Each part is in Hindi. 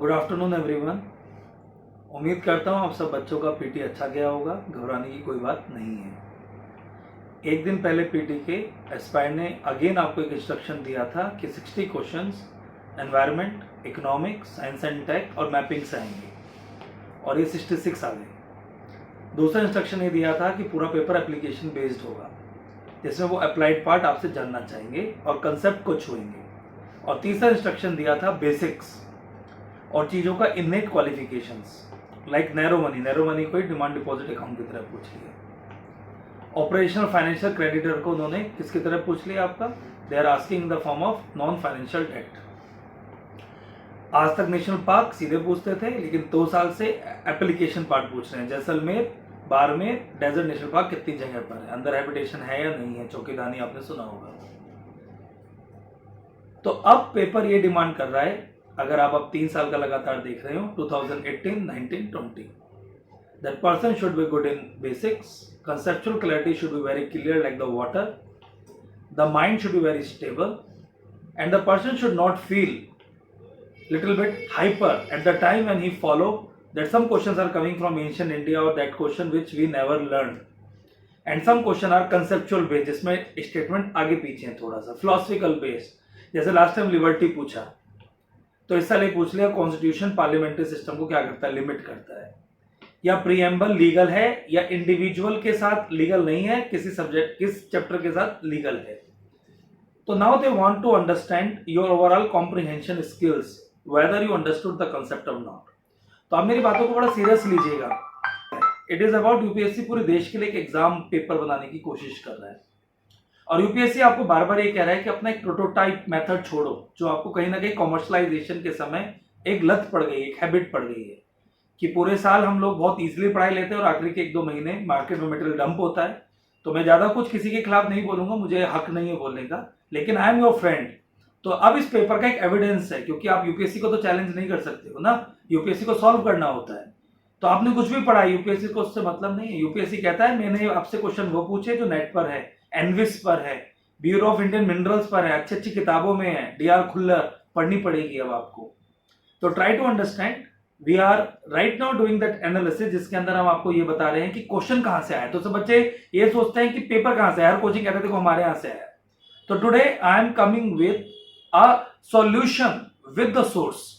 Good afternoon everyone. उम्मीद करता हूँ आप सब बच्चों का पीटी अच्छा गया होगा, घबराने की कोई बात नहीं है। एक दिन पहले पीटी के एस्पायर ने अगेन आपको एक इंस्ट्रक्शन दिया था कि 60 questions environment, economics, science and tech और मैपिंग से आएंगे और ये 66 आ गए। दूसरा इंस्ट्रक्शन ये दिया था कि पूरा पेपर एप्लीकेशन बेस्ड होगा, जिसमें वो अप्लाइड पार्ट आपसे जानना चाहेंगे और कंसेप्ट को छुएंगे। और तीसरा इंस्ट्रक्शन दिया था बेसिक्स और चीज़ों का innate qualifications like narrow money को डिमांड डिपॉजिट अकाउंट की तरह पूछ लिया। ऑपरेशनल फाइनेंशियल क्रेडिटर को उन्होंने किसकी तरह पूछ लिया आपका, they are asking in the form of non financial debt. आज तक नेशनल पार्क सीधे पूछते थे, लेकिन 2 साल से एप्लीकेशन पार्ट पूछ रहे हैं। Jaisalmer, Barmer, desert national park कितनी जगह पर है, अंदर हैबिटेशन है या नहीं है, चौकीदानी आपने सुना होगा। तो अब पेपर ये डिमांड कर रहा है, अगर आप अब 3 साल का लगातार देख रहे हो 2018, 19, 20, that person should be good in basics, conceptual clarity should be very clear like the water, the mind should be very stable, and the person should not feel little bit hyper at the time when he follow that some questions are coming from ancient India or that question which we never learned, and some question are conceptual based, जिसमें स्टेटमेंट आगे पीछे है, थोड़ा सा फिलोसफिकल बेस्ड। जैसे लास्ट टाइम लिबर्टी पूछा, तो इस साल ये पूछ लिया कॉन्स्टिट्यूशन पार्लियामेंट्री सिस्टम को क्या करता है, लिमिट करता है, या प्रीएम्बल लीगल है या इंडिविजुअल के साथ लीगल नहीं है, किसी सब्जेक्ट किस चैप्टर के साथ लीगल है। तो now they want to understand your overall comprehension skills, whether you understood the concept of not. तो आप मेरी बातों को बड़ा सीरियस लीजिएगा। इट इज अबाउट यूपीएससी पूरे देश के लिए एक एग्जाम पेपर बनाने की कोशिश कर रहा है, और यूपीएससी आपको बार बार ये कह रहा है कि अपना एक प्रोटोटाइप मेथड छोड़ो, जो आपको कहीं ना कहीं कॉमर्शलाइजेशन के समय एक लत पड़ गई, एक हैबिट पड़ गई है कि पूरे साल हम लोग बहुत इजीली पढ़ाई लेते हैं और आखिरी के 1-2 महीने मार्केट में मटेरियल डंप होता है। तो मैं ज़्यादा कुछ किसी के खिलाफ नहीं बोलूंगा, मुझे हक नहीं है बोलने का, लेकिन आई एम योर फ्रेंड। तो अब इस पेपर का एक एविडेंस है, क्योंकि आप यूपीएससी को तो चैलेंज नहीं कर सकते हो ना, यूपीएससी को सॉल्व करना होता है। तो आपने कुछ भी पढ़ा, यूपीएससी को उससे मतलब नहीं है। यूपीएससी कहता है मैंने आपसे क्वेश्चन वो पूछे जो नेट पर है, एनविस पर है, ब्यूरो ऑफ इंडियन मिनरल्स पर है, अच्छी अच्छी किताबों में है, डीआर खुल्लर पढ़नी पड़ेगी अब आपको। तो try to understand, we are right now doing that analysis, जिसके अंदर हम आपको ये बता रहे हैं कि क्वेश्चन कहां से आया। तो सब बच्चे ये सोचते हैं कि पेपर कहां से आया, हर कोचिंग कहते थे हमारे यहां से आया। तो today I am coming with a solution with the source.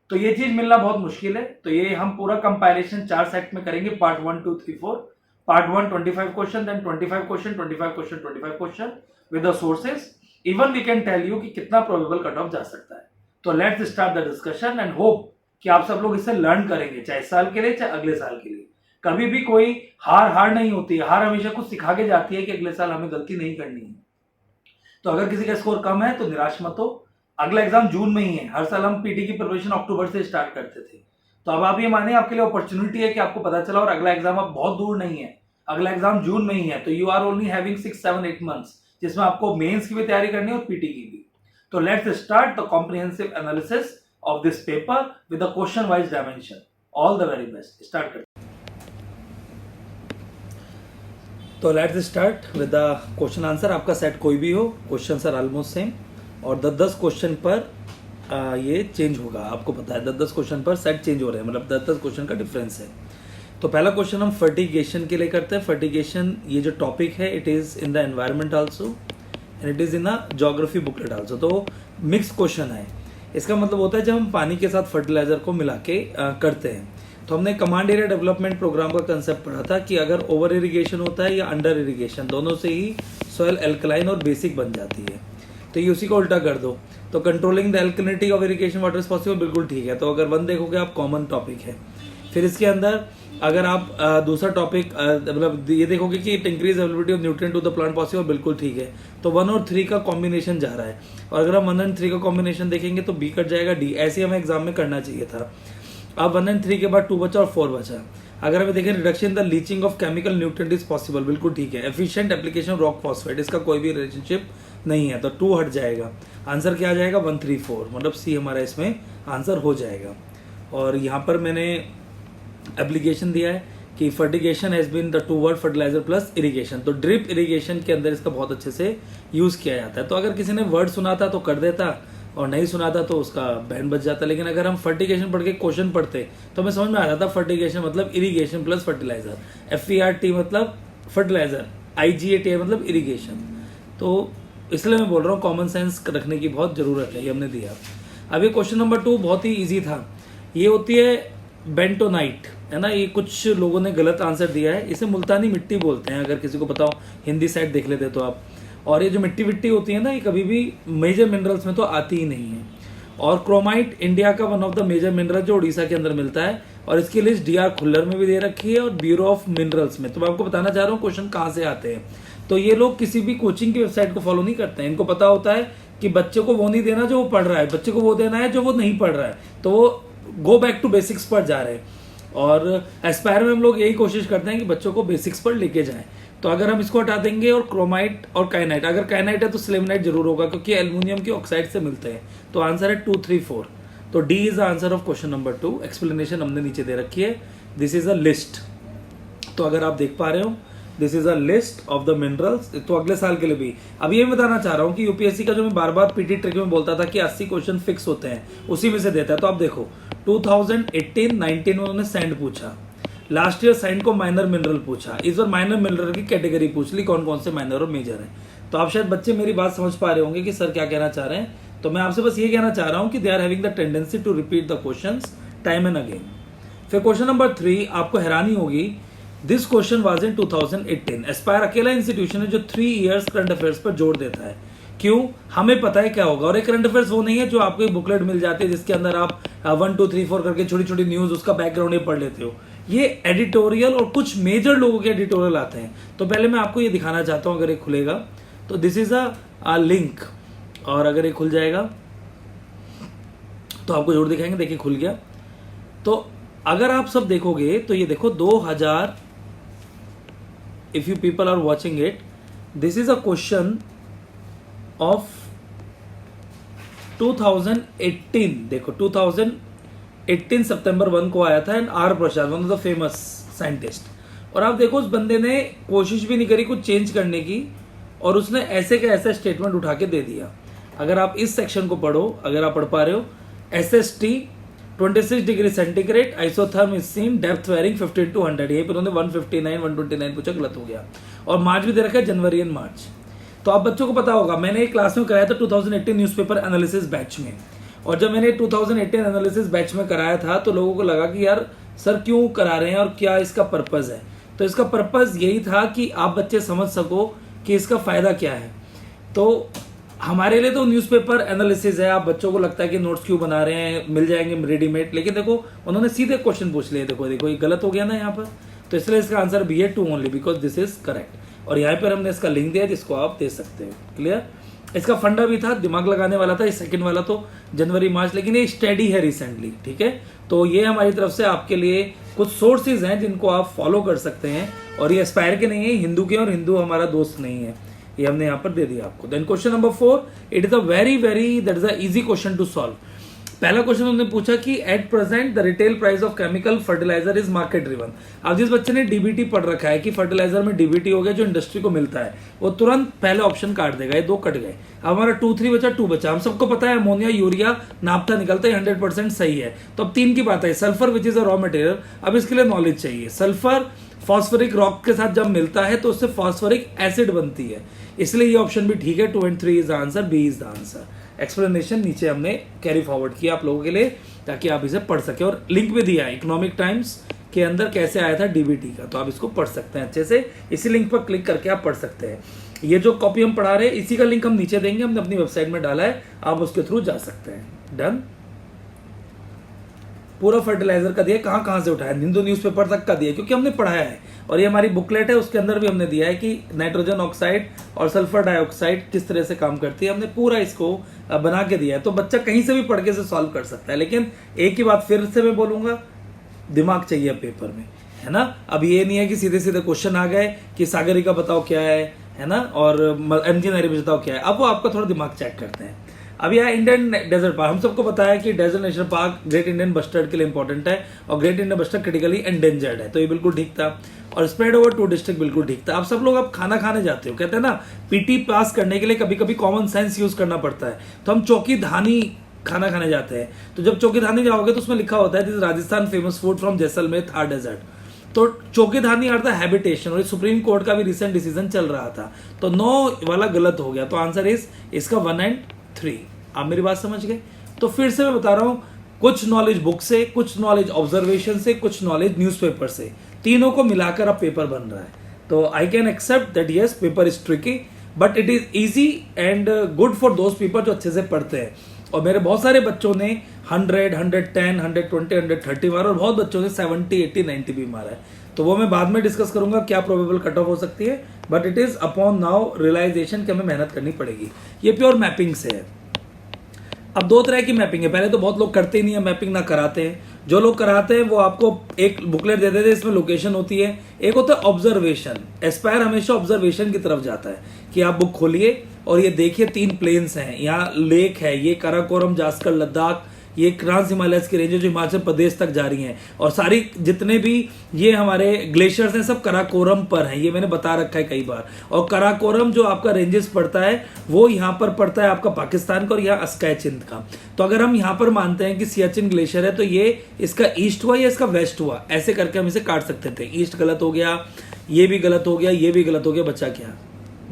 तो ये चीज मिलना बहुत मुश्किल है। तो ये हम पूरा कंपाइलेशन 4 सेट में करेंगे, part 1, 2, 3, 4। Part 1 25 question, then 25 question, 25 question, 25 question with the sources. Even we can tell you कि कितना probable कट ऑफ जा सकता है। तो let's start the discussion and hope कि आप सब लोग इससे लर्न करेंगे, चाहे इस साल के लिए चाहे अगले साल के लिए। कभी भी कोई हार नहीं होती है, हार हमेशा कुछ सिखा के जाती है कि अगले साल हमें गलती नहीं करनी है। तो अगर किसी का स्कोर कम है तो निराश मत हो, अगला एग्जाम जून में ही है। हर साल हम पीटी की प्रिपरेशन अक्टूबर से स्टार्ट करते थे। तो अब आप ये माने आपके लिए अपॉर्चुनिटी है कि आपको पता चला और अगला एग्जाम अब बहुत दूर नहीं है, अगला एग्जाम जून में ही है। तो you are only having 6, 7, 8 months, जिसमें आपको मेंस की भी तैयारी करनी है और पीटी की भी। तो let's start the comprehensive analysis of this paper with the question wise dimension. All the very best. Start करते हैं। तो let's start with the question answer. आपका सेट कोई भी हो, क्वेश्चन आर ऑलमोस्ट सेम और 10-10 क्वेश्चन पर ये चेंज होगा। आपको पता है 10-10 क्वेश्चन पर सेट चेंज हो रहे हैं, मतलब 10-10 क्वेश्चन का डिफरेंस है। तो पहला क्वेश्चन हम फर्टिगेशन के लिए करते हैं। फर्टिगेशन ये जो टॉपिक है, it is in the environment also and it is in a geography booklet also. तो मिक्स क्वेश्चन है। इसका मतलब होता है जब हम पानी के साथ फर्टिलाइजर को मिला के करते हैं। तो हमने कमांड एरिया डेवलपमेंट प्रोग्राम का कंसेप्ट पढ़ा था कि अगर ओवर इरिगेशन होता है या अंडर इरिगेशन, दोनों से ही सॉइल एल्कलाइन और बेसिक बन जाती है। तो ये उसी को उल्टा कर दो। तो controlling the alkalinity of irrigation water is possible, बिल्कुल ठीक है। तो अगर 1 देखोगे आप, कॉमन टॉपिक है। फिर इसके अंदर अगर आप दूसरा टॉपिक मतलब ये देखोगे कि it increase availability of nutrient to the plant possible, बिल्कुल ठीक है। तो 1 और 3 का कॉम्बिनेशन जा रहा है, और अगर हम 1 और 3 का कॉम्बिनेशन देखेंगे तो बी कट जाएगा, डी। ऐसे हमें एग्जाम में करना चाहिए था। अब 1 और 3 के बाद 2 बचा और 4 बचा। अगर हमें देखें reduction the leaching of chemical nutrient is possible, बिल्कुल ठीक है। Efficient application of rock phosphate, इसका कोई भी रिलेशनशिप नहीं है, तो 2 हट जाएगा। आंसर क्या आ जाएगा, 1, 3, 4, मतलब सी हमारा इसमें आंसर हो जाएगा। और यहाँ पर मैंने एप्लीकेशन दिया है कि fertigation has been the 2 word fertiliser plus irrigation. तो ड्रिप इरिगेशन के अंदर इसका बहुत अच्छे से यूज किया जाता है। तो अगर किसी ने वर्ड सुना था तो कर देता, और नहीं सुना था तो उसका बैंड बच जाता। लेकिन अगर हम फर्टिगेशन पढ़ के क्वेश्चन पढ़ते तो हमें समझ में आ जाता फर्टिगेशन मतलब इरिगेशन प्लस फर्टिलाइजर, FERT मतलब फर्टिलाइजर, IGATA मतलब इरिगेशन। तो इसलिए मैं बोल रहा हूँ कॉमन सेंस रखने की बहुत ज़रूरत है, ये हमने दिया। अब ये क्वेश्चन नंबर 2 बहुत ही ईजी था। ये होती है बेंटोनाइट, है ना। ये कुछ लोगों ने गलत आंसर दिया है, इसे मुल्तानी मिट्टी बोलते हैं, अगर किसी को पता हो हिंदी साइड देख लेते तो आप। और ये जो मिट्टी विट्टी होती है ना, ये कभी भी मेजर मिनरल्स में तो आती ही नहीं है। और क्रोमाइट इंडिया का one of the major mineral जो उड़ीसा के अंदर मिलता है, और इसकी लिस्ट DR खुल्लर में भी दे रखी है और ब्यूरो ऑफ मिनरल्स में। तो मैं आपको बताना चाह रहा हूँ क्वेश्चन कहाँ से आते हैं। तो ये लोग किसी भी कोचिंग की वेबसाइट को फॉलो नहीं करते हैं। इनको पता होता है कि बच्चे को वो नहीं देना जो वो पढ़ रहा है, बच्चे को वो देना है जो वो नहीं पढ़ रहा है। तो वो गो बैक टू बेसिक्स पर जा रहे हैं। और एस्पायर में हम लोग यही कोशिश करते हैं कि बच्चों को बेसिक्स पर लेके जाएं। तो अगर हम इसको हटा देंगे और क्रोमाइट और काइनाइट, अगर काइनाइट है तो सिलेमनाइट जरूर होगा क्योंकि एल्युमिनियम के ऑक्साइड से मिलते हैं। तो आंसर है 2, 3, 4। तो D is the answer of question number 2। Explanation हमने नीचे दे रखी है। This is a list. तो अगर आप देख पा रहे हो, this is a list of the minerals. तो अगले साल के लिए भी अब ये बताना चाह रहा हूँ कि यूपीएससी का जो मैं बार बार पीटी ट्रिक में बोलता था कि 80 क्वेश्चन फिक्स होते हैं, उसी में से देता है। तो आप देखो 2018-19 में उन्होंने सैंड पूछा, लास्ट ईयर सैंड को माइनर मिनरल पूछा, इस बार माइनर मिनरल की कैटेगरी पूछ ली, कौन कौन से माइनर और मेजर है। तो आप शायद बच्चे मेरी बात समझ पा रहे होंगे कि सर क्या कहना चाह रहे हैं। तो मैं आपसे बस ये कहना चाह रहा हूँ कि they are having the tendency to repeat the questions time and again. फिर क्वेश्चन नंबर 3, आपको हैरानी होगी, this question was in 2018। Aspire अकेला इंस्टीट्यूशन है जो 3 इयर्स करंट अफेयर्स पर जोर देता है। क्यों? हमें पता है क्या होगा। और एक करंट अफेयर्स वो नहीं है जो आपको एक बुकलेट मिल जाती है जिसके अंदर आप 1, 2, 3, 4 करके छोटी छोटी न्यूज उसका बैकग्राउंड ये पढ़ लेते हो। ये एडिटोरियल और कुछ मेजर लोगों के एडिटोरियल आते हैं। तो पहले मैं आपको ये दिखाना चाहता हूं, अगर ये खुलेगा तो दिस इज अ लिंक, और अगर ये खुल जाएगा तो आपको जरूर दिखाएंगे। देखिए खुल गया। तो अगर आप सब देखोगे तो ये देखो 2000, if you people are watching it, this is a question of 2018। देखो 2018 सितंबर 1 को आया था, and R Prasad, one of the famous scientist. और आप देखो उस बंदे ने कोशिश भी नहीं करी कुछ चेंज करने की, और उसने ऐसे का ऐसा स्टेटमेंट उठा के दे दिया। अगर आप इस सेक्शन को पढ़ो, अगर आप पढ़ पा रहे हो, SST 26 degree centigrade, isotherm is seen, depth varying 15 to 100। यही पर उन्होंने 159, 129 पूछा, गलत हो गया। और मार्च भी दे रखा है, जनवरी एंड मार्च। तो आप बच्चों को पता होगा, मैंने एक क्लास में कराया था 2018 न्यूज़पेपर एनालिसिस बैच में। और जब मैंने 2018 एनालिसिस बैच में कराया था तो लोगों को लगा कि यार सर क्यों करा रहे हैं और क्या इसका पर्पस है। तो इसका पर्पस यही था कि आप बच्चे समझ सको कि इसका फायदा क्या है। तो हमारे लिए तो न्यूज़पेपर एनालिसिस है, आप बच्चों को लगता है कि नोट्स क्यों बना रहे हैं, मिल जाएंगे रेडीमेड, लेकिन देखो उन्होंने सीधे क्वेश्चन पूछ लिए। देखो देखो ये गलत हो गया ना यहाँ पर। तो इसलिए इसका आंसर भी है 2 only, because this is correct. और यहाँ पर हमने इसका लिंक दिया जिसको आप दे सकते हो। क्लियर? इसका फंडा भी था, दिमाग लगाने वाला था। इस सेकंड वाला तो जनवरी मार्च, लेकिन ये स्टडी है रिसेंटली। ठीक है, तो ये हमारी तरफ से आपके लिए कुछ सोर्सेज हैं जिनको आप फॉलो कर सकते हैं। और ये एस्पायर के नहीं है, हिंदू के, और हिंदू हमारा दोस्त नहीं है। ये हमने यहाँ पर दे दिया आपको। Then question number 4, it is a very that is a easy question to solve. पहला क्वेश्चन हमने पूछा कि at present the retail price of chemical fertiliser is market driven. अब जिस बच्चे ने डीबीटी पढ़ रखा है कि फर्टिलाइजर में डीबीटी हो गया जो इंडस्ट्री को मिलता है, वो तुरंत पहले ऑप्शन काट देगा। ये 2 कट गए। अब हमारा 2, 3 बचा, 2 बचा। हम सबको पता है अमोनिया, यूरिया, नाफ्था निकलता है, 100% सही है। तो अब 3 की बात है। Sulphur which is a raw material. अब इसके लिए नॉलेज चाहिए। सल्फर फॉस्फोरिक रॉक के साथ जब मिलता है तो उससे फॉस्फोरिक एसिड बनती है, इसलिए ये ऑप्शन भी ठीक है। 2 and 3 is the answer, B is the answer. Explanation नीचे हमने कैरी फॉरवर्ड किया आप लोगों के लिए ताकि आप इसे पढ़ सके, और लिंक भी दिया है इकोनॉमिक टाइम्स के अंदर कैसे आया था डीबीटी का, तो आप इसको पढ़ सकते हैं अच्छे से। इसी लिंक पर क्लिक करके आप पढ़ सकते हैं। ये जो कॉपी हम पढ़ा रहे हैं इसी का लिंक हम नीचे देंगे, हमने अपनी वेबसाइट में डाला है, आप उसके थ्रू जा सकते हैं। डन। पूरा फर्टिलाइजर का दिया, कहाँ कहाँ से उठाया, हिंदू न्यूज़पेपर तक का दिया, क्योंकि हमने पढ़ाया है। और ये हमारी बुकलेट है, उसके अंदर भी हमने दिया है कि नाइट्रोजन ऑक्साइड और सल्फर डाइऑक्साइड किस तरह से काम करती है, हमने पूरा इसको बना के दिया है। तो बच्चा कहीं से भी पढ़ के से सॉल्व कर सकता है। लेकिन एक ही बात फिर से मैं बोलूंगा, दिमाग चाहिए पेपर में, है ना। अब ये नहीं है कि सीधे सीधे क्वेश्चन आ गए कि सागरिका बताओ क्या है ना, और MG नायरी बताओ क्या है। अब वो आपका थोड़ा दिमाग चेक करते हैं। अब यह इंडियन डेजर्ट पार्क, हम सबको पता है कि desert national park great Indian bustard के लिए इंपॉर्टेंट है और great Indian bustard critically endangered है, तो ये बिल्कुल ठीक था। और स्प्रेड ओवर 2 डिस्ट्रिक्ट बिल्कुल ठीक था। अब सब लोग अब खाना खाने जाते हो, कहते हैं ना पीटी पास करने के लिए कभी कभी कॉमन सेंस यूज करना पड़ता है, तो हम चौकी धानी खाना खाने जाते हैं। तो जब चौकी धानी जाओगे तो उसमें लिखा होता है this Rajasthan famous food from Jaisalmer Thar desert, तो चौकी धानी अर्थ हैबिटेशन, और सुप्रीम कोर्ट का भी रिसेंट डिसीजन चल रहा था, तो 9 वाला गलत हो गया। तो आंसर इज इसका 1 और 3। आप मेरी बात समझ गए? तो फिर से मैं बता रहा हूं, कुछ नॉलेज बुक से, कुछ नॉलेज ऑब्जर्वेशन से, कुछ नॉलेज न्यूज़पेपर से, तीनों को मिलाकर अब पेपर बन रहा है। तो I can accept that yes paper is tricky but it is easy and good for those people जो अच्छे से पढ़ते हैं। और मेरे बहुत सारे बच्चों ने 100, 110, 120, 130 मारा और बहुत बच्चों ने 70, 80, 90 भी मारा है। तो वो मैं बाद में डिस्कस करूंगा क्या प्रोबेबल कट ऑफ हो सकती है, but it is upon now realization कि हमें मेहनत करनी पड़ेगी। ये प्योर मैपिंग से है। अब 2 तरह की मैपिंग है, पहले तो बहुत लोग करते ही नहीं है मैपिंग, ना कराते हैं। जो लोग कराते हैं वो आपको एक बुकलेट दे देते हैं, इसमें लोकेशन होती है। एक होता है ऑब्जर्वेशन, एस्पायर हमेशा ऑब्जर्वेशन की तरफ जाता है कि आप बुक खोलिए और ये देखिए 3 प्लेन्स हैं, यहाँ लेक है, ये काराकोरम, जास्कर, लद्दाख, ये ट्रांस हिमालयस की रेंजेस जो हिमाचल प्रदेश तक जा रही हैं, और सारी जितने भी ये हमारे ग्लेशियर्स हैं सब काराकोरम पर हैं, ये मैंने बता रखा है कई बार। और काराकोरम जो आपका रेंजेस पड़ता है वो यहाँ पर पड़ता है आपका पाकिस्तान का और यहाँ अस्कैचिन का। तो अगर हम यहाँ पर मानते हैं कि सियाचिन ग्लेशियर है तो ये इसका ईस्ट हुआ या इसका वेस्ट हुआ, ऐसे करके हम इसे काट सकते थे। ईस्ट गलत हो गया, ये भी गलत हो गया, ये भी गलत हो गया, बचा क्या?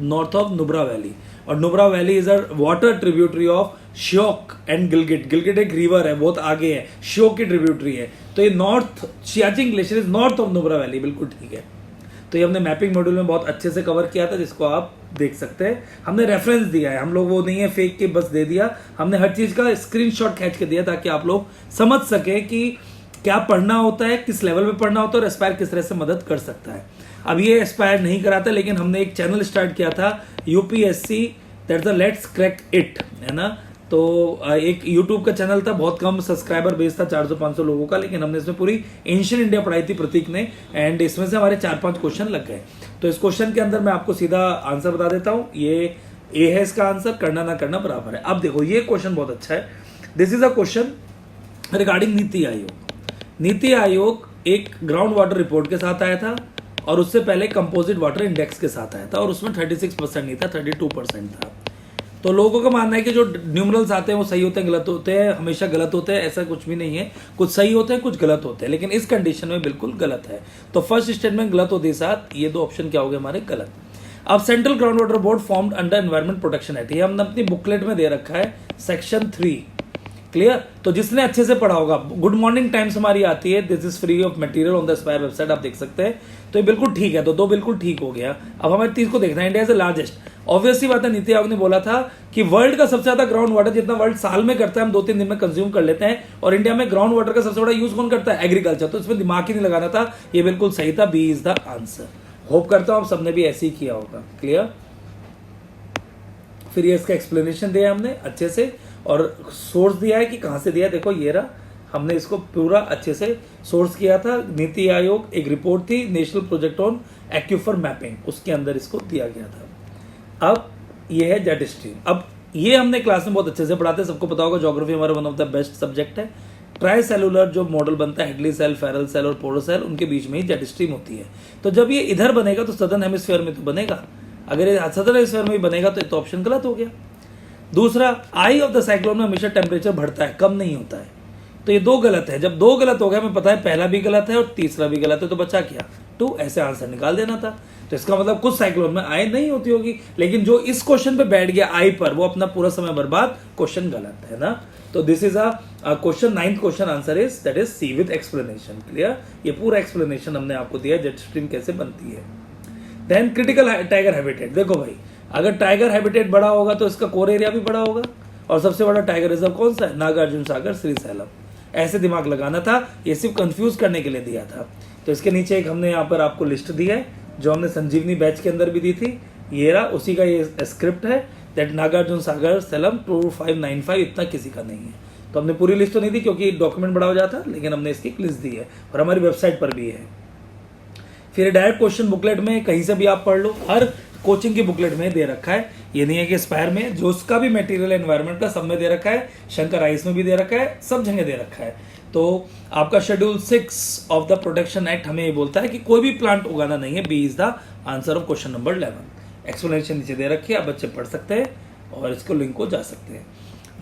North of Nubra valley. और Nubra valley is a water tributary of Shyok and Gilgit. Gilgit एक रिवर है, बहुत आगे है, श्योक की ट्रिब्यूटरी है। तो ये north Siachen glacier is north of Nubra valley, बिल्कुल ठीक है। तो ये हमने मैपिंग मॉड्यूल में बहुत अच्छे से कवर किया था, जिसको आप देख सकते हैं। हमने रेफरेंस दिया है, हम लोग वो नहीं है फेक के बस दे दिया, हमने हर चीज का स्क्रीनशॉट खींच के दिया ताकि आप लोग समझ सके कि क्या पढ़ना होता है, किस लेवल पे पढ़ना होता है और एस्पायर किस तरह से मदद कर सकता है। अब ये एस्पायर नहीं कराता, लेकिन हमने एक चैनल स्टार्ट किया था UPSC, that's the let's crack it, है ना। तो एक यूट्यूब का चैनल था, बहुत कम सब्सक्राइबर बेस था, 400-500 लोगों का, लेकिन हमने इसमें पूरी एंशिएंट इंडिया पढ़ाई थी प्रतीक ने, एंड इसमें से हमारे 4-5 क्वेश्चन लग गए। तो इस क्वेश्चन के अंदर मैं आपको सीधा आंसर बता देता हूँ, ये ए है इसका आंसर, करना ना करना बराबर है। अब देखो ये क्वेश्चन बहुत अच्छा है, this is a question regarding NITI Aayog. NITI Aayog एक ग्राउंड वाटर रिपोर्ट के साथ आया था और उससे पहले कंपोजिट वाटर इंडेक्स के साथ आया था, और उसमें 36% नहीं था, 32% था। तो लोगों का मानना है कि जो न्यूमरल्स आते हैं वो सही होते हैं, गलत होते हैं, हमेशा गलत होते हैं, ऐसा कुछ भी नहीं है, कुछ सही होते हैं, कुछ गलत होते हैं, लेकिन इस कंडीशन में बिल्कुल गलत है। तो फर्स्ट स्टेटमेंट गलत होते साथ ये 2 ऑप्शन क्या हो गए हमारे गलत। अब central ground water board formed under environment protection act, ये हमने अपनी बुकलेट में दे रखा है, सेक्शन 3, क्लियर। तो जिसने अच्छे से पढ़ा होगा, गुड मॉर्निंग टाइम्स हमारी आती है, this is free of material on the Aspire website, आप देख सकते हैं। तो ये बिल्कुल ठीक है, तो 2 बिल्कुल ठीक हो गया। अब हमें 3 को देखना है, India is the largest, obviously बात है, नीति आयोग ने बोला था कि वर्ल्ड का सबसे ज्यादा ग्राउंड वाटर जितना वर्ल्ड साल में करता है हम 2-3 दिन में कंज्यूम कर लेते हैं, और इंडिया में ग्राउंड वाटर का सबसे बड़ा यूज कौन करता है? एग्रीकल्चर। तो इसमें दिमाग ही नहीं लगाना था, ये बिल्कुल सही था, B is the answer. Hope करता हूं आप सबने भी ऐसे ही किया होगा, क्लियर। फिर ये इसका एक्सप्लेनेशन दिया हमने अच्छे से, और सोर्स दिया है कि कहां से दिया, देखो ये रहा, हमने इसको पूरा अच्छे से सोर्स किया था। नीति आयोग एक रिपोर्ट थी, national project on aquifer mapping, उसके अंदर इसको दिया गया था। अब ये है जेट स्ट्रीम। अब ये हमने क्लास में बहुत अच्छे से पढ़ाते हैं, सबको पता होगा, ज्योग्राफी हमारा one of the best subject है। ट्राई सेलुलर जो मॉडल बनता है, हेडली सेल, फेरल सेल और पोरो सेल, उनके बीच में ही जेट स्ट्रीम होती है। तो जब ये इधर बनेगा तो सदर्न हेमिस्फीयर में तो बनेगा, अगर ये सदर्न हेमिस्फीयर में ही बनेगा तो ऑप्शन गलत हो गया। दूसरा, आई ऑफ द साइक्लोन में हमेशा टेम्परेचर बढ़ता है, कम नहीं होता है, तो ये 2 गलत है। जब 2 गलत हो गया, हमें पता है पहला भी गलत है और तीसरा भी गलत है, तो बचा क्या? 2, ऐसे आंसर निकाल देना था। तो इसका मतलब कुछ साइक्लोन में आई नहीं होती होगी, लेकिन जो इस क्वेश्चन पे बैठ गया आई पर, वो अपना पूरा समय बर्बाद, क्वेश्चन गलत है ना। तो this is a question, 9th question answer is that is C with explanation, clear. ये पूरा एक्सप्लेनेशन हमने आपको दिया जेट स्ट्रीम कैसे बनती है। देन क्रिटिकल टाइगर हैबिटेट, देखो भाई, अगर टाइगर हैबिटेट बड़ा होगा तो इसका कोर एरिया भी बड़ा होगा, और सबसे बड़ा टाइगर रिजर्व कौन सा है? नागार्जुन सागर, श्रीशैलम। ऐसे दिमाग लगाना था, ये सिर्फ कंफ्यूज करने के लिए दिया था। तो इसके नीचे एक हमने यहाँ पर आपको लिस्ट दी है, जो हमने संजीवनी बैच के अंदर भी दी थी, ये रहा, उसी का ये स्क्रिप्ट है, दैट नागार्जुन सागर सेलम 2595, इतना किसी का नहीं है। तो हमने पूरी लिस्ट तो नहीं दी क्योंकि डॉक्यूमेंट बड़ा हो जाता, लेकिन हमने इसकी लिस्ट दी है और हमारी वेबसाइट पर भी है। फिर डायरेक्ट क्वेश्चन बुकलेट में कहीं से भी आप पढ़ लो, हर कोचिंग की बुकलेट में दे रखा है, ये नहीं है कि एस्पायर में, जो उसका भी मटेरियल एनवायरनमेंट का सब में दे रखा है, शंकर आइस में भी दे रखा है, सब जगह दे रखा है। तो आपका schedule 6 of the protection act हमें ये बोलता है कि कोई भी प्लांट उगाना नहीं है। B is the answer of question number 11। Explanation नीचे दे रखी है, आप बच्चे पढ़ सकते हैं और इसको लिंक को जा सकते हैं।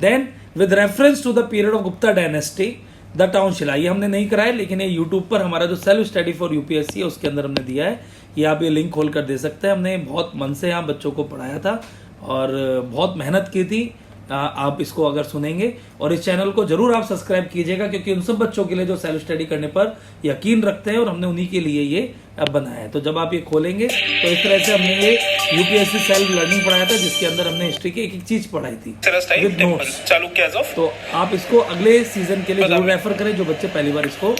Then with reference to the period of Gupta dynasty the town शिला, ये हमने नहीं कराया, लेकिन ये यूट्यूब पर हमारा जो सेल्फ स्टडी फॉर यूपीएससी है उसके अंदर हमने दिया है, ये आप ये लिंक खोल कर दे सकते हैं। हमने बहुत मन से यहाँ बच्चों को पढ़ाया था और बहुत मेहनत की थी। आप इसको अगर सुनेंगे, और इस चैनल को जरूर आप सब्सक्राइब कीजिएगा, क्योंकि उन सब बच्चों के लिए जो सेल्फ स्टडी करने पर यकीन रखते हैं, और हमने उन्हीं के लिए ये अब बनाया है। तो जब आप ये खोलेंगे तो इस तरह से हमने ये यूपीएससी सेल्फ लर्निंग पढ़ाया था, जिसके अंदर हमने हिस्ट्री की एक एक चीज पढ़ाई थी विद नोट्स। तो आप इसको अगले सीजन के लिए जरूर रेफर करें, जो बच्चे पहली बार इसको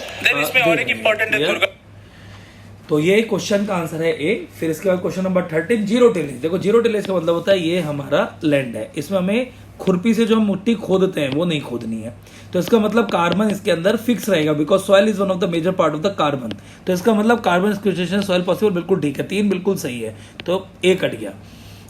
तो ये क्वेश्चन का आंसर है ए। फिर इसके बाद क्वेश्चन नंबर 13, जीरो टिलेज। देखो जीरो टिलेज का मतलब होता है ये हमारा लैंड है, इसमें हमें खुरपी से जो हम मिट्टी खोदते हैं वो नहीं खोदनी है। तो इसका मतलब कार्बन इसके अंदर फिक्स रहेगा, because soil is one of the major part of the carbon. तो इसका मतलब कार्बन सिक्वेस्ट्रेशन सॉइल पॉसिबल, बिल्कुल ठीक है, 3 बिल्कुल सही है, तो ए कट गया।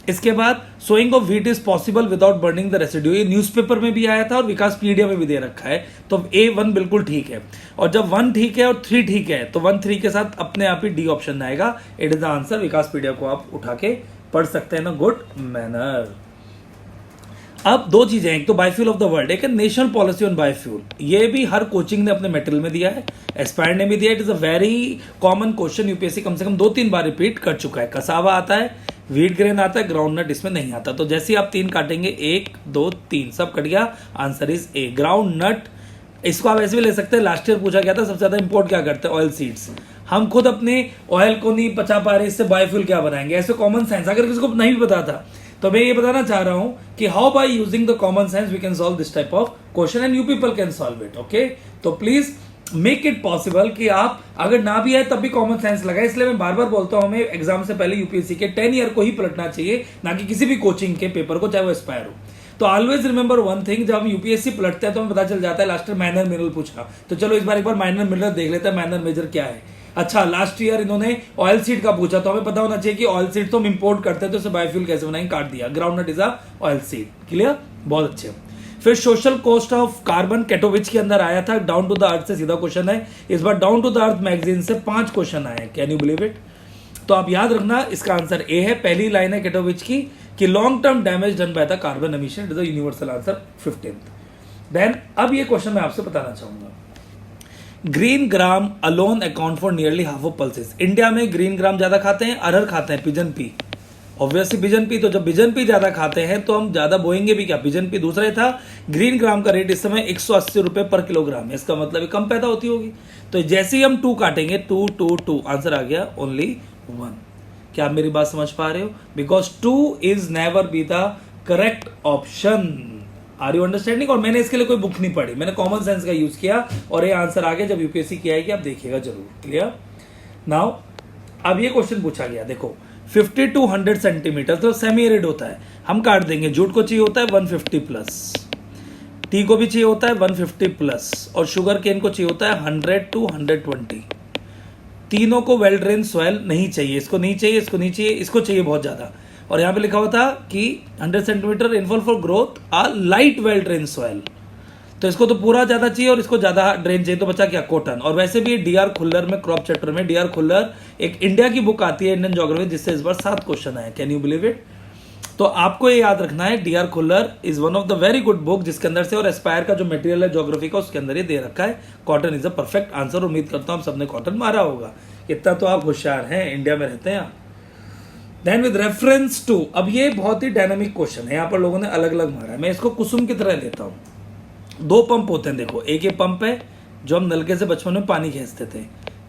इसके बाद sowing of wheat is possible without burning the residue, ये न्यूज़पेपर में भी आया था और विकासपीडिया में भी दे रखा है। तो A1 बिल्कुल ठीक है, और जब 1 ठीक है और 3 ठीक है तो 1 3 के साथ अपने आप ही डी ऑप्शन आएगा। It is the answer. Vikaspedia को आप उठा के पढ़ सकते हैं ना गुड मैनर। अब 2 चीजें, एक तो बायोफ्यूल ऑफ द वर्ल्ड, एक नेशनल पॉलिसी ऑन बायोफ्यूल, ये भी हर कोचिंग ने अपने मेटेरियल में दिया है, एस्पायर ने भी दिया। It is a very common question, UPSC कम से कम 2-3 बार रिपीट कर चुका है। कसावा आता है, व्हीट ग्रेन आता है, ग्राउंड नट इसमें नहीं आता। तो जैसे आप 3 काटेंगे, 1 2 3 सब कट गया, answer is A groundnut. इसको आप ऐसे भी ले सकते हैं, लास्ट ईयर पूछा गया था सबसे ज्यादा इंपोर्ट क्या करते हैं, ऑयल सीड्स। हम खुद अपने ऑयल को नहीं पचा पा रहे, इससे बायोफ्यूल क्या बनाएंगे, ऐसे कॉमन सेंस। अगर किसी को नहीं पता था तो मैं ये बताना चाह रहा हूं कि how by using the common sense we can solve this type of question and you people can solve it. Okay, तो प्लीज मेक इट पॉसिबल कि आप अगर ना भी आए तब भी कॉमन सेंस लगाए। इसलिए मैं बार बार बोलता हूं, हमें एग्जाम से पहले यूपीएससी के 10 ईयर को ही पलटना चाहिए, ना कि किसी भी कोचिंग के पेपर को, चाहे वो एस्पायर हो। तो ऑलवेज रिमेंबर वन थिंग, जब हम यूपीएससी पलटते हैं तो हमें पता चल जाता है लास्ट ईयर माइनर मिनरल पूछा, तो चलो इस बार एक बार माइनर मिनरल देख लेते हैं, माइनर मेजर क्या है। अच्छा, लास्ट ईयर इन्होंने ऑयल सीड का पूछा, तो हमें पता होना चाहिए कि ऑयल सीड तो हम इंपोर्ट करते हैं, तो उसे बायोफ्यूल कैसे बनाएंगे, काट दिया। Ground nut is a oil seed. Clear, बहुत अच्छे। फिर social cost of carbon Katowice के अंदर आया था, डाउन टू द अर्थ से सीधा क्वेश्चन है। इस बार down to the earth magazine से 5 क्वेश्चन आए, कैन यू बिलीव इट। तो आप याद रखना, इसका आंसर ए है। पहली लाइन है कैटोविच की कि long term damage done by the carbon emission, it is the universal answer 15th। Then अब ये क्वेश्चन मैं आपसे बताना चाहूंगा, green gram alone account for nearly half of pulses. India में ग्रीन ग्राम ज्यादा खाते हैं, अरहर खाते हैं, pigeon pea, obviously pigeon pea. तो जब पिजन पी ज्यादा खाते हैं तो हम ज्यादा बोएंगे भी क्या, पिजन पी। दूसरा था ग्रीन ग्राम का रेट इस समय 180 रुपए पर किलोग्राम है, इसका मतलब कम पैदा होती होगी। तो जैसे ही हम 2 काटेंगे, 2 2 2, आंसर आ गया ओनली 1। क्या आप मेरी बात समझ पा रहे हो, because 2 is never be the correct option. Are you understanding. और मैंने इसके लिए कोई बुक नहीं पढ़ी, मैंने कॉमन सेंस का यूज किया और ये आंसर आ गया। जब यूपीएससी की आएगी आप देखिएगा जरूर। क्लियर। नाउ अब ये क्वेश्चन पूछा गया, देखो 50 to 100 सेंटीमीटर तो सेमी एरिड होता है, हम काट देंगे। जूट को चाहिए होता है 150 प्लस, टी को भी चाहिए होता है 150 प्लस, और शुगर केन को चाहिए होता है 100 to 120। तीनों को वेल ड्रेन सॉइल नहीं चाहिए, इसको नहीं चाहिए, इसको नहीं चाहिए, इसको चाहिए बहुत ज्यादा। और यहाँ पे लिखा हुआ था कि 100 centimetre rainfall for growth a light well drain soil, तो इसको तो पूरा ज्यादा चाहिए और इसको ज्यादा ड्रेन चाहिए, तो बचा क्या, कॉटन। और वैसे भी डीआर खुल्लर में क्रॉप चैप्टर में डीआर खुल्लर एक इंडिया की बुक आती है, इंडियन ज्योग्राफी, जिससे इस बार 7 क्वेश्चन आए, कैन यू बिलीव इट। तो आपको ये याद रखना है, D R Khullar is one of the very good book, जिसके अंदर से और एस्पायर का जो मटेरियल है ज्योग्राफी का उसके अंदर ये दे रखा है। Cotton is a perfect answer. उम्मीद करता हूं आप सबने कॉटन मारा होगा, इतना तो आप होशियार हैं, इंडिया में रहते हैं आप। देन विद रेफरेंस टू, अब ये बहुत ही डायनामिक क्वेश्चन है, यहाँ पर लोगों ने अलग अलग मारा है, मैं इसको कुसुम की तरह लेता हूँ। 2 पंप होते हैं, देखो एक ये पंप है जो हम नलके से बचपन में पानी खींचते थे,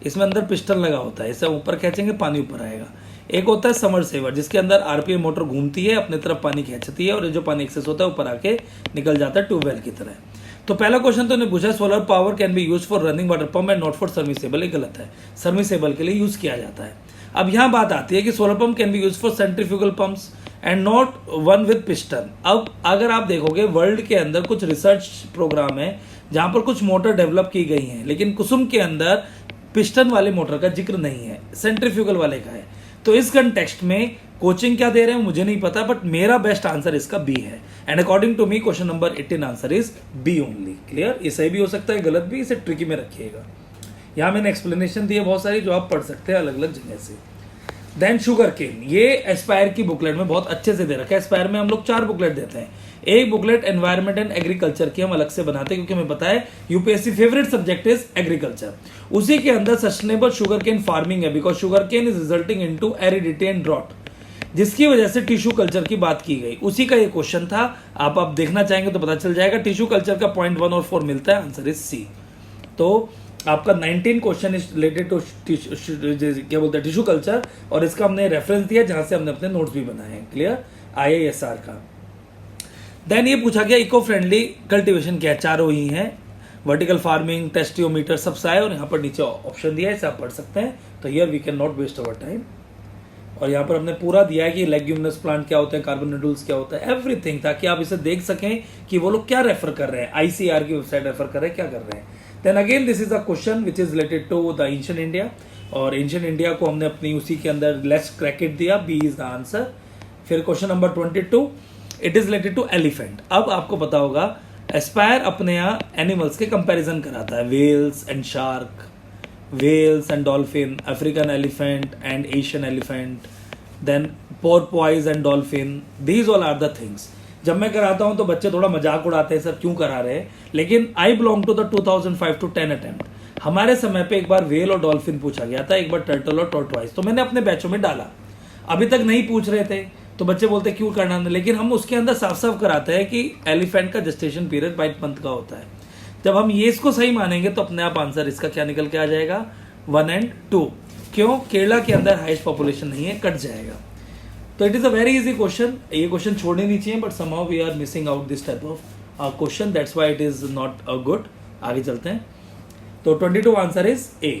इसमें अंदर पिस्टन लगा होता है, इसे ऊपर खींचेंगे पानी ऊपर आएगा। एक होता है समर सेवर, जिसके अंदर आरपीएम मोटर घूमती है, अपनी तरफ पानी खींचती है, और ये जो पानी एक्सेस होता है ऊपर आके निकल जाता है ट्यूबवेल की तरह। तो पहला क्वेश्चन तो ने पूछा solar power can be use for running water pump and not for serviceable, ये गलत है, सर्विसेबल के लिए यूज किया जाता है। अब यहाँ बात आती है कि solar pump can be use for centrifugal pumps and not one with piston. अब अगर आप देखोगे वर्ल्ड के अंदर कुछ रिसर्च प्रोग्राम है जहां पर कुछ मोटर डेवलप की गई हैं, लेकिन कुसुम के अंदर पिस्टन वाले मोटर का जिक्र नहीं है, सेंट्रीफ्यूगल वाले का है। तो इस कंटेक्स्ट में कोचिंग क्या दे रहे हैं मुझे नहीं पता, बट मेरा बेस्ट आंसर इसका बी है, and according to me question number 18 answer is B only. Clear? ये सही भी हो सकता है, गलत भी, इसे ट्रिकी में रखिएगा। यहाँ मैंने एक्सप्लेनेशन दी है बहुत सारी जो आप पढ़ सकते हैं अलग अलग जगह से। देन शुगर केन, ये एस्पायर की बुकलेट में बहुत अच्छे से दे रखा है। एस्पायर में हम लोग 4 बुकलेट देते हैं। एक बुकलेट एनवायरमेंट एंड एग्रीकल्चर की हम अलग से बनाते हैं, क्योंकि हमें पता है UPSC favourite subject is agriculture. उसी के अंदर सस्टेनेबल शुगर केन फार्मिंग है, because sugar cane is resulting into aridity and drought, जिसकी वजह से टिश्यू कल्चर की बात की गई। उसी का ये क्वेश्चन था, आप देखना चाहेंगे तो पता चल जाएगा। टिश्यू कल्चर का पॉइंट 1 और 4 मिलता है, आंसर इज सी। तो आपका 19 क्वेश्चन इज रिलेटेड टू क्या बोलते हैं टिश्यू कल्चर, और इसका हमने रेफरेंस दिया जहां से हमने अपने नोट्स भी बनाए हैं। क्लियर? IISR का। देन ये पूछा गया इको फ्रेंडली कल्टीवेशन क्या है, चारों ही हैं, वर्टिकल फार्मिंग, टेस्टियोमीटर, सब सारे, और यहाँ पर नीचे ऑप्शन दिया है, इसे आप पढ़ सकते हैं। तो here we can not waste our time. और यहाँ पर हमने पूरा दिया है कि लेग्यूमिनस प्लांट क्या होता है, कार्बोनेडुल्स क्या होता है, एवरीथिंग, ताकि आप इसे देख सकें कि वो लोग क्या रेफर कर रहे हैं, ICAR की वेबसाइट रेफर कर रहे हैं, क्या कर रहे हैं। Then again this is a question which is related to the ancient India, और एंशिएंट इंडिया को हमने अपनी उसी के अंदर लेट्स क्रैकेट दिया, बी इज द आंसर। फिर question number 22, it is related to elephant. अब आपको पता होगा एस्पायर अपने यहाँ एनिमल्स के कंपैरिजन कराता है, whales and shark, whales and dolphin, African elephant and Asian elephant, then porpoise and dolphin, these all are the things. जब मैं कराता हूं तो बच्चे थोड़ा मजाक उड़ाते हैं, सर क्यों करा रहे हैं, लेकिन I belong to the 2005 to 10 attempt. हमारे समय पे एक बार वेल और डॉल्फिन पूछा गया था, एक बार टर्टल और टॉर्टोइज, तो मैंने अपने बैचों में डाला। अभी तक नहीं पूछ रहे थे तो बच्चे बोलते क्यों करना, लेकिन हम उसके अंदर साफ साफ कराते हैं कि एलिफेंट का जेस्टेशन पीरियड 22 मंथ का होता है। जब हम ये इसको सही मानेंगे तो अपने आप आंसर इसका क्या निकल के आ जाएगा, 1 and 2। क्यों? केरला के अंदर हाईएस्ट पॉपुलेशन नहीं है, कट जाएगा। तो it is a very easy question, ये क्वेश्चन छोड़ने नहीं चाहिए, but somehow we are missing out this type of question, that's why it is not good. आगे चलते हैं। तो 22 आंसर इज ए।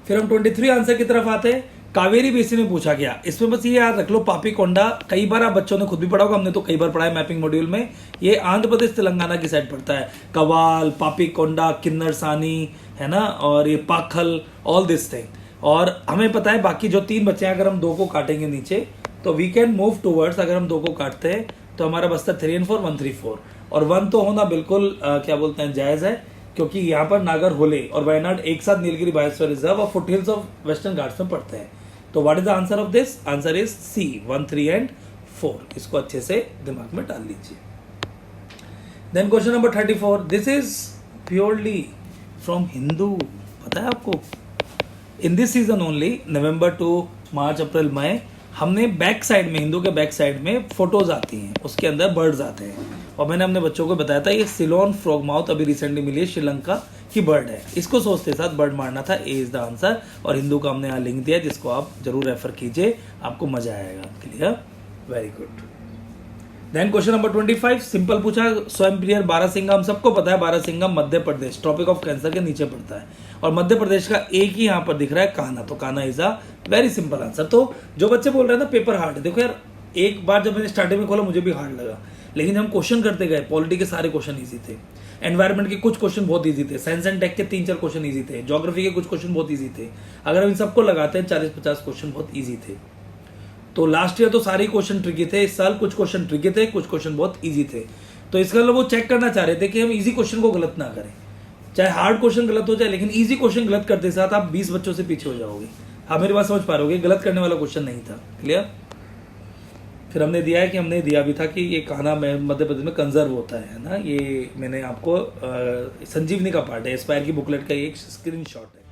फिर हम 23 आंसर की तरफ आते हैं। कावेरी बेसिन में पूछा गया, इसमें बस ये याद रख लो, पापीकोंडा, कई बार आप बच्चों ने खुद भी पढ़ा होगा, हमने तो कई बार पढ़ा है मैपिंग मॉड्यूल में, ये आंध्र प्रदेश तेलंगाना की साइड पड़ता है। कवाल, पापीकोंडा, किन्नरसानी, है ना, और ये पाखल, ऑल दिस थिंग। और हमें पता है बाकी जो 3 बच्चे हैं, अगर हम 2 को काटेंगे नीचे तो वी कैन मूव टूवर्ड्स, अगर हम 2 को काटते हैं तो हमारा बचता 3 and 4, 1, 3, 4, और 1 तो होना बिल्कुल क्या बोलते हैं जायज है, क्योंकि यहाँ पर नागर होले और वायनाड एक साथ नीलगिरी बायोस्फीयर रिजर्व और फुटहिल्स ऑफ वेस्टर्न घाट्स में पड़ते हैं। तो what is the answer of this? Answer is C, 1, 3 and 4। इसको अच्छे से दिमाग में डाल लीजिए। Then question number 34, this is purely from Hindu, पता है आपको। In this season only, November to March, April, May, हमने बैक साइड में, हिंदू के बैक साइड में फोटोज आती हैं, उसके अंदर बर्ड्स आते हैं, और मैंने अपने बच्चों को बताया था ये सिलोन फ्रॉग माउथ अभी रिसेंटली मिली है, श्रीलंका की बर्ड है। इसको सोचते साथ बर्ड मारना था, ए इज द आंसर। और हिंदू का हमने यहाँ लिंक दिया जिसको आप जरूर रेफर कीजिए, आपको मजा आएगा। Clear? Very good. Then question number 25, simple पूछा, स्वयंप्रियर बारासिंगा, हम सबको पता है बारासिंगा Madhya Pradesh, Tropic of Cancer के नीचे पड़ता है, और मध्य प्रदेश का एक ही यहाँ पर दिख रहा है कान्हा, तो Kanha is a very simple answer. तो जो बच्चे बोल रहे हैं ना पेपर हार्ड है, देखो यार एक बार जब मैंने स्टार्टिंग में खोला मुझे भी हार्ड लगा, लेकिन हम क्वेश्चन करते गए, पॉलिटी के सारे क्वेश्चन ईजी थे, एनवायरमेंट के कुछ क्वेश्चन बहुत ईजी थे, साइंस एंड टेक के 3-4 क्वेश्चन ईजी थे, ज्योग्राफी के कुछ क्वेश्चन बहुत ईजी थे। अगर हम इन सबको लगाते हैं 40-50 क्वेश्चन बहुत ईजी थे। तो लास्ट ईयर तो सारे क्वेश्चन ट्रिकी थे, इस साल कुछ क्वेश्चन ट्रिकी थे, कुछ क्वेश्चन बहुत ईजी थे। तो इसका मतलब वो चेक करना चाह रहे थे कि हम ईजी क्वेश्चन को गलत ना करें, चाहे हार्ड क्वेश्चन गलत हो जाए, लेकिन ईजी क्वेश्चन गलत करते साथ आप 20 बच्चों से पीछे हो जाओगे। आप मेरी बात समझ पा रहे हो, गलत करने वाला क्वेश्चन नहीं था। क्लियर? फिर हमने दिया है कि हमने दिया भी था कि ये कान्हा में मध्य प्रदेश में कंजर्व होता है ना, ये मैंने आपको संजीवनी का पार्ट है, एस्पायर की बुकलेट का एक स्क्रीनशॉट है।